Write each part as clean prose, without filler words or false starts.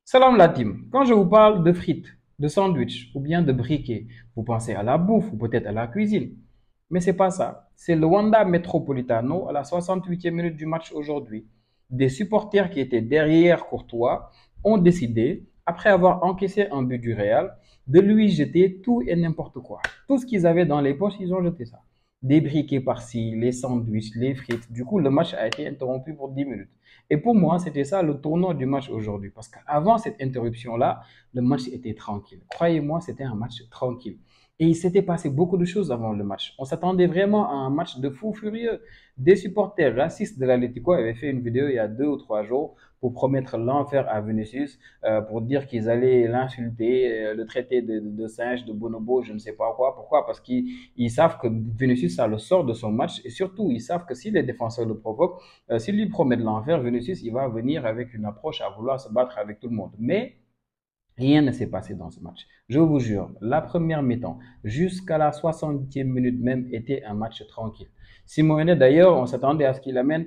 Salam la team. Quand je vous parle de frites, de sandwich ou bien de briquet, vous pensez à la bouffe ou peut-être à la cuisine. Mais c'est pas ça. C'est le Wanda Metropolitano à la 68e minute du match aujourd'hui. Des supporters qui étaient derrière Courtois ont décidé, après avoir encaissé un but du Real, de lui jeter tout et n'importe quoi. Tout ce qu'ils avaient dans les poches, ils ont jeté ça. Des briquets par-ci, les sandwichs, les frites. Du coup, le match a été interrompu pour 10 minutes. Et pour moi, c'était ça le tournant du match aujourd'hui. Parce qu'avant cette interruption-là, le match était tranquille. Croyez-moi, c'était un match tranquille. Et il s'était passé beaucoup de choses avant le match. On s'attendait vraiment à un match de fou furieux. Des supporters racistes de l'Atlético avaient fait une vidéo il y a 2 ou 3 jours pour promettre l'enfer à Vinicius, pour dire qu'ils allaient l'insulter, le traiter de singe, de bonobo, je ne sais pas quoi. Pourquoi? Parce qu'ils savent que Vinicius, ça le sort de son match. Et surtout, ils savent que si les défenseurs le provoquent, s'il lui promet de l'enfer, Vinicius, il va venir avec une approche à vouloir se battre avec tout le monde. Mais rien ne s'est passé dans ce match. Je vous jure, la première mi-temps, jusqu'à la 60e minute même, était un match tranquille. Simeone, d'ailleurs, on s'attendait à ce qu'il amène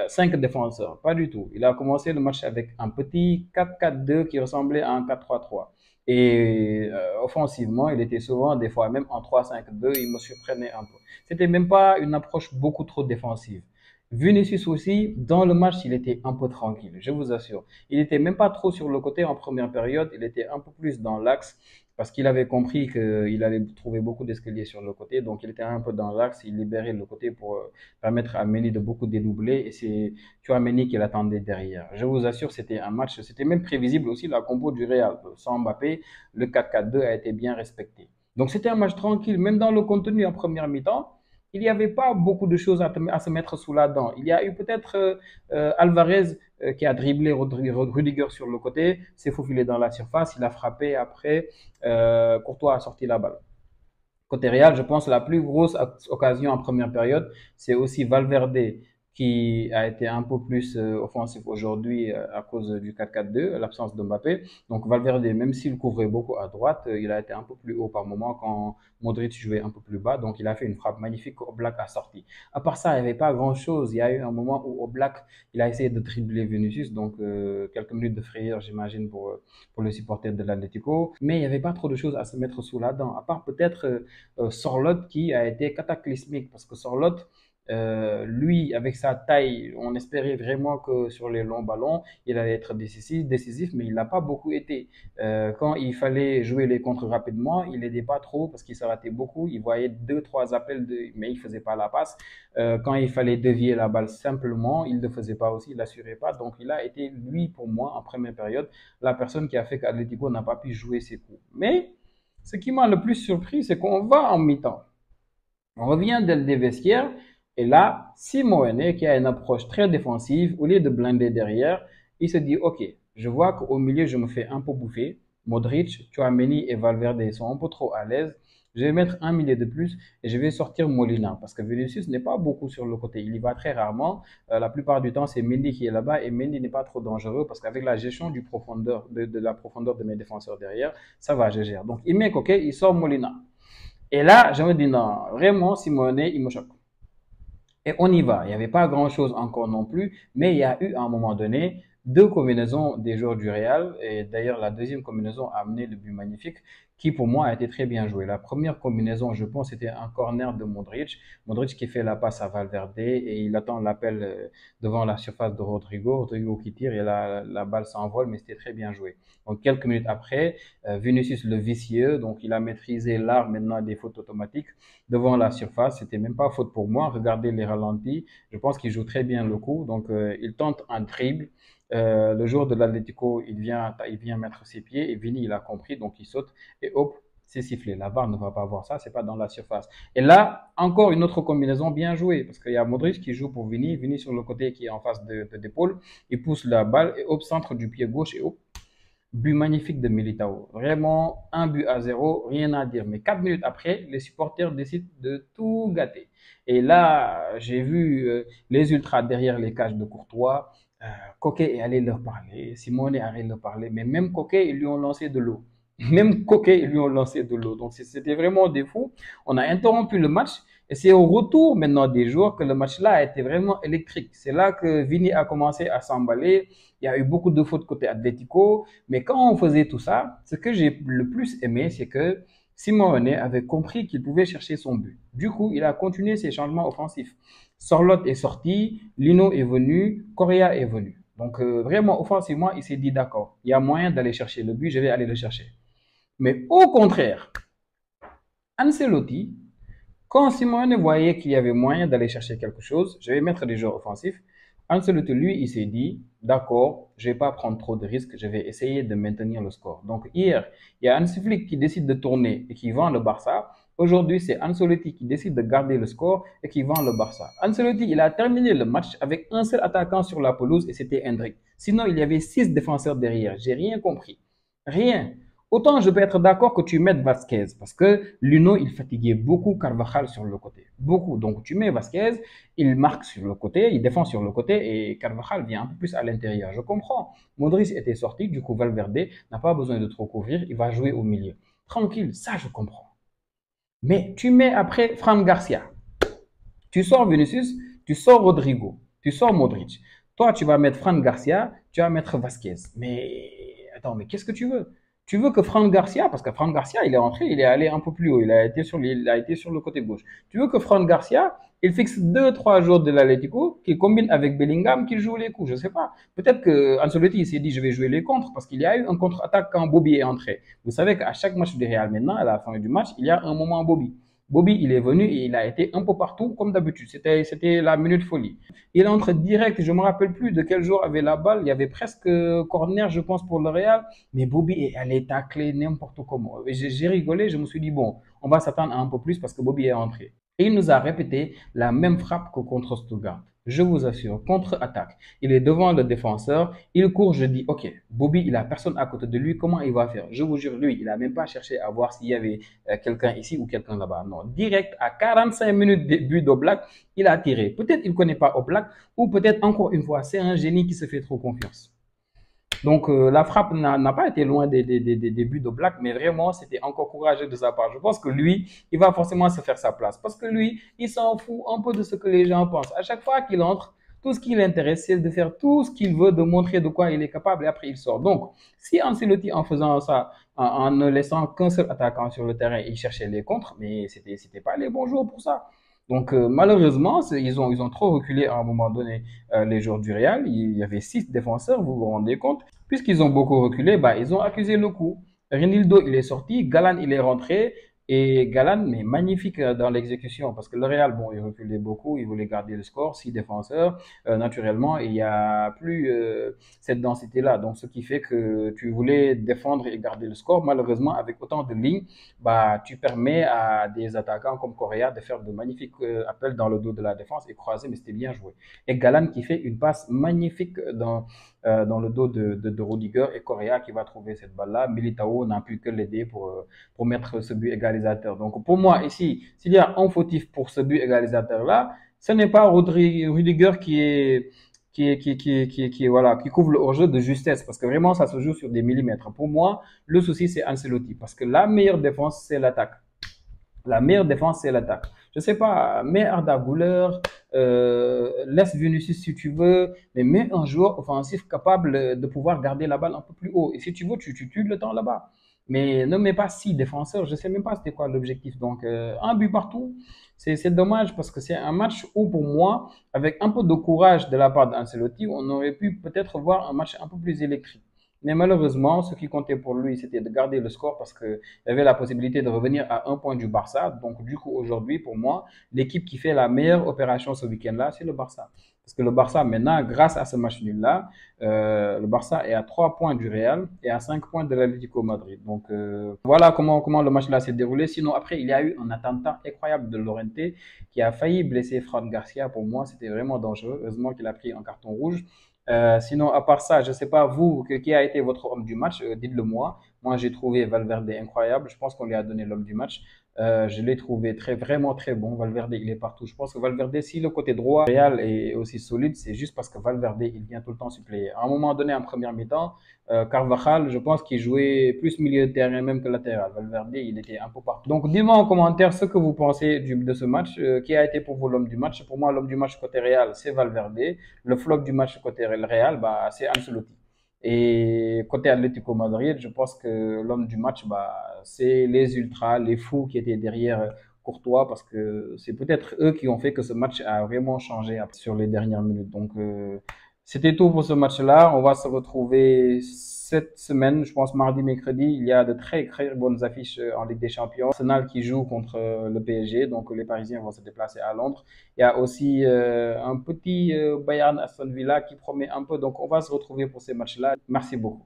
5 défenseurs. Pas du tout. Il a commencé le match avec un petit 4-4-2 qui ressemblait à un 4-3-3. Et offensivement, il était souvent, des fois même en 3-5-2, il me surprenait un peu. C'était même pas une approche beaucoup trop défensive. Vinicius aussi, dans le match, il était un peu tranquille, je vous assure. Il n'était même pas trop sur le côté en première période, il était un peu plus dans l'axe parce qu'il avait compris qu'il allait trouver beaucoup d'escaliers sur le côté. Donc, il était un peu dans l'axe, il libérait le côté pour permettre à Mendy de beaucoup dédoubler. Et c'est Tchouaméni qui l'attendait derrière. Je vous assure, c'était un match, c'était même prévisible aussi la compo du Real. Sans Mbappé, le 4-4-2 a été bien respecté. Donc, c'était un match tranquille, même dans le contenu en première mi-temps il n'y avait pas beaucoup de choses à se mettre sous la dent. Il y a eu peut-être Alvarez qui a dribblé Rudiger sur le côté, s'est faufilé dans la surface, il a frappé après, Courtois a sorti la balle. Côté Real, je pense que la plus grosse occasion en première période, c'est aussi Valverde qui a été un peu plus offensif aujourd'hui à cause du 4-4-2, l'absence de Mbappé. Donc Valverde, même s'il couvrait beaucoup à droite, il a été un peu plus haut par moment quand Modric jouait un peu plus bas. Donc il a fait une frappe magnifique qu'Oblak a sorti. À part ça, il n'y avait pas grand-chose. Il y a eu un moment où Oblak, il a essayé de dribbler Vinicius, donc quelques minutes de frayeur, j'imagine, pour le supporter de l'Atlético. Mais il n'y avait pas trop de choses à se mettre sous la dent, à part peut-être Sorloth qui a été cataclysmique parce que Sorloth, lui, avec sa taille, on espérait vraiment que sur les longs ballons, il allait être décisif mais il n'a pas beaucoup été. Quand il fallait jouer les contres rapidement, il n'aidait pas trop parce qu'il se ratait beaucoup. Il voyait deux, trois appels, mais il ne faisait pas la passe. Quand il fallait dévier la balle simplement, il ne le faisait pas aussi, il n'assurait pas. Donc, il a été, lui, pour moi, en première période, la personne qui a fait qu'Atletico n'a pas pu jouer ses coups. Mais ce qui m'a le plus surpris, c'est qu'on va en mi-temps. On revient des vestiaires et là, Simeone, qui a une approche très défensive, au lieu de blinder derrière, il se dit, OK, je vois qu'au milieu, je me fais un peu bouffer. Modric, Tchouaméni et Valverde sont un peu trop à l'aise. Je vais mettre un milieu de plus et je vais sortir Molina parce que Vinicius n'est pas beaucoup sur le côté. Il y va très rarement. La plupart du temps, c'est Mendy qui est là-bas et Mendy n'est pas trop dangereux parce qu'avec la gestion de la profondeur de mes défenseurs derrière, ça va, je gère. Donc, il met OK, il sort Molina. Et là, je me dis non, vraiment, Simone, il me choque. Et on y va. Il n'y avait pas grand-chose encore non plus, mais il y a eu à un moment donné deux combinaisons des joueurs du Real. Et d'ailleurs, la deuxième combinaison a amené le but magnifique qui, pour moi, a été très bien joué. La première combinaison, je pense, c'était un corner de Modric. Modric qui fait la passe à Valverde et il attend l'appel devant la surface de Rodrigo. Rodrigo qui tire et la balle s'envole, mais c'était très bien joué. Donc, quelques minutes après, Vinicius le vicieux, donc il a maîtrisé l'art maintenant des fautes automatiques devant la surface. C'était même pas faute pour moi. Regardez les ralentis. Je pense qu'il joue très bien le coup. Donc, il tente un dribble. Le jour de l'Atlético, il vient mettre ses pieds et Vini, il a compris, donc il saute et hop, c'est sifflé. La VAR ne va pas voir ça, c'est pas dans la surface. Et là, encore une autre combinaison bien jouée parce qu'il y a Modric qui joue pour Vini, Vini sur le côté qui est en face de d'épaule, il pousse la balle et hop, centre du pied gauche et hop, but magnifique de Militao. Vraiment, un but à zéro, rien à dire. Mais 4 minutes après, les supporters décident de tout gâter. Et là, j'ai vu les ultras derrière les cages de Courtois. Coquet est allé leur parler. Simone est allé leur parler. Mais même Coquet, ils lui ont lancé de l'eau. Même Coquet, ils lui ont lancé de l'eau. Donc, c'était vraiment des fous. On a interrompu le match. Et c'est au retour maintenant des jours que le match-là a été vraiment électrique. C'est là que Vini a commencé à s'emballer. Il y a eu beaucoup de fautes côté Atlético. Mais quand on faisait tout ça, ce que j'ai le plus aimé, c'est que Simeone avait compris qu'il pouvait chercher son but. Du coup, il a continué ses changements offensifs. Sorloth est sorti, Lino est venu, Correa est venu. Donc vraiment, offensivement, il s'est dit d'accord, il y a moyen d'aller chercher le but, je vais aller le chercher. Mais au contraire, Ancelotti, quand Simone voyait qu'il y avait moyen d'aller chercher quelque chose, je vais mettre des joueurs offensifs. Ancelotti, lui, il s'est dit, d'accord, je ne vais pas prendre trop de risques, je vais essayer de maintenir le score. Donc hier, il y a Hansi Flick qui décide de tourner et qui vend le Barça. Aujourd'hui, c'est Ancelotti qui décide de garder le score et qui vend le Barça. Ancelotti, il a terminé le match avec un seul attaquant sur la pelouse et c'était Hendrik. Sinon, il y avait 6 défenseurs derrière. J'ai rien compris. Rien. Autant je peux être d'accord que tu mettes Vasquez parce que Luno, il fatiguait beaucoup Carvajal sur le côté. Beaucoup. Donc tu mets Vasquez, il marque sur le côté, il défend sur le côté et Carvajal vient un peu plus à l'intérieur. Je comprends. Modric était sorti, du coup Valverde n'a pas besoin de trop couvrir, il va jouer au milieu. Tranquille, ça je comprends. Mais tu mets après Fran Garcia. Tu sors Vinicius, tu sors Rodrigo, tu sors Modric. Toi, tu vas mettre Fran Garcia, tu vas mettre Vasquez. Mais attends, mais qu'est-ce que tu veux? Tu veux que Fran Garcia, parce que Fran Garcia, il est entré, il est allé un peu plus haut, il a été sur le côté gauche. Tu veux que Fran Garcia, il fixe 2, 3 jours de l'Atlético, qu'il combine avec Bellingham, qu'il joue les coups, je ne sais pas. Peut-être que Ancelotti s'est dit, je vais jouer les contres, parce qu'il y a eu un contre-attaque quand Bobby est entré. Vous savez qu'à chaque match du Real maintenant, à la fin du match, il y a un moment Bobby. Bobby, il est venu et il a été un peu partout comme d'habitude. C'était la minute folie. Il entre direct, je me rappelle plus de quel jour avait la balle. Il y avait presque corner, je pense, pour le Real. Mais Bobby est allé tacler n'importe comment. J'ai rigolé, je me suis dit, bon, on va s'attendre à un peu plus parce que Bobby est entré. Et il nous a répété la même frappe que contre Stuttgart. Je vous assure, contre-attaque. Il est devant le défenseur, il court, je dis, ok, Bobby, il a personne à côté de lui, comment il va faire? Je vous jure, lui, il n'a même pas cherché à voir s'il y avait quelqu'un ici ou quelqu'un là-bas. Non, direct à 45 minutes début d'Oblak, il a tiré. Peut-être il ne connaît pas Oblak, ou peut-être encore une fois, c'est un génie qui se fait trop confiance. Donc la frappe n'a pas été loin des buts de Black, mais vraiment c'était encore courageux de sa part. Je pense que lui, il va forcément se faire sa place parce que lui, il s'en fout un peu de ce que les gens pensent. À chaque fois qu'il entre, tout ce qui l'intéresse, c'est de faire tout ce qu'il veut, de montrer de quoi il est capable et après il sort. Donc, si Ancelotti en faisant ça, en ne laissant qu'un seul attaquant sur le terrain, il cherchait les contres, mais c'était pas les bons jours pour ça. Donc malheureusement, ils ont trop reculé à un moment donné les joueurs du Real. Il y avait 6 défenseurs, vous vous rendez compte. Puisqu'ils ont beaucoup reculé, bah, ils ont accusé le coup. Renildo, il est sorti, Galan, il est rentré. Et Galan, mais magnifique dans l'exécution, parce que le Real, bon, il reculait beaucoup, il voulait garder le score, 6 défenseurs. Naturellement, il n'y a plus cette densité-là. Donc, ce qui fait que tu voulais défendre et garder le score. Malheureusement, avec autant de lignes, bah, tu permets à des attaquants comme Correa de faire de magnifiques appels dans le dos de la défense et croiser, mais c'était bien joué. Et Galan qui fait une passe magnifique dans le dos de Rudiger et Correa qui va trouver cette balle-là. Militao n'a pu que l'aider pour mettre ce but égalisateur. Donc pour moi, ici, s'il y a un fautif pour ce but égalisateur-là, ce n'est pas Rudiger voilà, qui couvre le hors-jeu de justesse, parce que vraiment, ça se joue sur des millimètres. Pour moi, le souci, c'est Ancelotti, parce que la meilleure défense, c'est l'attaque. La meilleure défense, c'est l'attaque. Je sais pas, mets Arda Güler, laisse Vinicius si tu veux, mais mets un joueur offensif capable de pouvoir garder la balle un peu plus haut. Et si tu veux, tu tues le temps là-bas. Mais ne mets pas 6 défenseurs, je sais même pas c'était quoi l'objectif. Donc, un but partout, c'est dommage parce que c'est un match où, pour moi, avec un peu de courage de la part d'Ancelotti, on aurait pu peut-être voir un match un peu plus électrique. Mais malheureusement, ce qui comptait pour lui, c'était de garder le score parce qu'il avait la possibilité de revenir à un point du Barça. Donc, du coup, aujourd'hui, pour moi, l'équipe qui fait la meilleure opération ce week-end-là, c'est le Barça. Parce que le Barça, maintenant, grâce à ce match nul-là, le Barça est à 3 points du Real et à 5 points de l'Atlético Madrid. Donc, voilà comment le match-là s'est déroulé. Sinon, après, il y a eu un attentat incroyable de Llorente qui a failli blesser Fran Garcia. Pour moi, c'était vraiment dangereux. Heureusement qu'il a pris un carton rouge. Sinon, à part ça, je ne sais pas, vous, qui a été votre homme du match, dites-le moi. Moi, j'ai trouvé Valverde incroyable. Je pense qu'on lui a donné l'homme du match. Je l'ai trouvé vraiment très bon. Valverde, il est partout. Je pense que Valverde, si le côté droit Real est aussi solide, c'est juste parce que Valverde, il vient tout le temps suppléer. À un moment donné, en première mi-temps, Carvajal, je pense qu'il jouait plus milieu de terrain même que latéral. Valverde, il était un peu partout. Donc, dis-moi en commentaire ce que vous pensez de ce match. Qui a été pour vous l'homme du match? Pour moi, l'homme du match côté Real, c'est Valverde. Le flop du match côté Real, bah, c'est Ancelotti. Et côté Atlético Madrid, je pense que l'homme du match, bah, c'est les ultras, les fous qui étaient derrière Courtois, parce que c'est peut-être eux qui ont fait que ce match a vraiment changé sur les dernières minutes. Donc, c'était tout pour ce match-là. On va se retrouver cette semaine, je pense mardi, mercredi. Il y a de très bonnes affiches en Ligue des Champions. Arsenal qui joue contre le PSG, donc les Parisiens vont se déplacer à Londres. Il y a aussi un petit Bayern Aston Villa qui promet un peu. Donc, on va se retrouver pour ces matchs-là. Merci beaucoup.